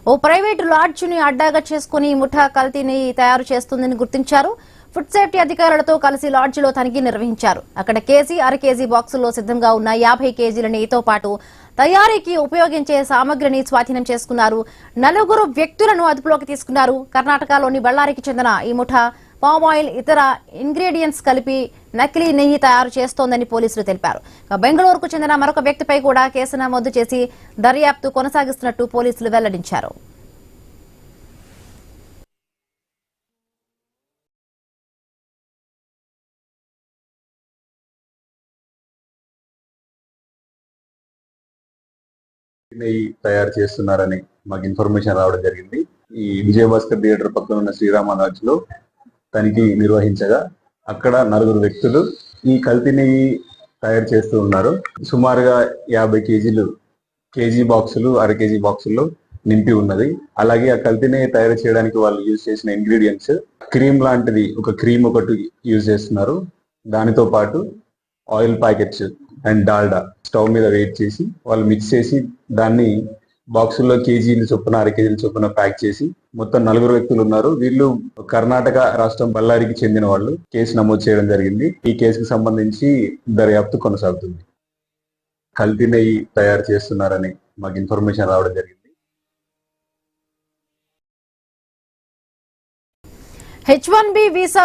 ఓ private లాడ్జిని అడ్డాగా చేసుకుని ముఠా కల్తీని తయారు చేస్తుందని గుర్తించారు. ఫుడ్ సేఫ్టీ అధికారులతో కలిసి లాడ్జిలో తనిఖీ నిర్వహించారు. అక్కడ కేజీ, అర కేజీ బాక్సుల్లో సిద్ధంగా ఉన్న 50 కేజీల నెయ్యితో పాటు తయారీకి ఉపయోగించే సామగ్రిని స్వాధీనం చేసుకున్నారు. 4 వ్యక్తులను అదుపులోకి తీసుకున్నారు. కర్ణాటకలోని బళ్ళారికి చెందిన ఈ ముఠా పామ్ ఆయిల్, ఇతర ఇంగ్రీడియంట్స్ కలిపి నకిలీ నెయ్యి తయారు చేస్తోందని పోలీసులు తెలిపారు. బెంగళూరుకు చెందిన మరొక వ్యక్తిపై కూడా కేసు నమోదు చేసి దర్యాప్తు కొనసాగిస్తున్నట్టు పోలీసులు వెల్లడించారు. నెయ్యి తయారు చేస్తున్నారని మాకు ఇన్ఫర్మేషన్ రావడం జరిగింది. ఈ విజయభాస్కర్ థియేటర్ పక్కన ఉన్న శ్రీరామ లాడ్జ్ లో తనిఖీ నిర్వహించగా అక్కడ 4 వ్యక్తులు ఈ కల్తీ నెయ్యి తయారు చేస్తూ ఉన్నారు. సుమారుగా 50 కేజీలు కేజీ బాక్సులు, అర కేజీ బాక్సుల్లో నింపి ఉన్నది. అలాగే ఆ కల్తీ నెయ్యి తయారు చేయడానికి వాళ్ళు యూజ్ చేసిన ఇంగ్రీడియంట్స్ క్రీమ్ లాంటిది, ఒక క్రీమ్ ఒకటి యూజ్ చేస్తున్నారు. దానితో పాటు oil packets and Dalda stove మీద వెయిట్ చేసి వాళ్ళు మిక్స్ చేసి దాన్ని బాక్సుల్లో కేజీలు చొప్పున, అర కేజీల చొప్పున ప్యాక్ చేసి మొత్తం 4 వ్యక్తులు ఉన్నారు. వీళ్ళు కర్ణాటక రాష్ట్రం బళ్ళారికి చెందిన వాళ్ళు. కేసు నమోదు చేయడం జరిగింది. ఈ కేసుకు సంబంధించి దర్యాప్తు కొనసాగుతుంది. కల్తీ నెయ్యి తయారు చేస్తున్నారని మాకు ఇన్ఫర్మేషన్ రావడం జరిగింది. H1B visa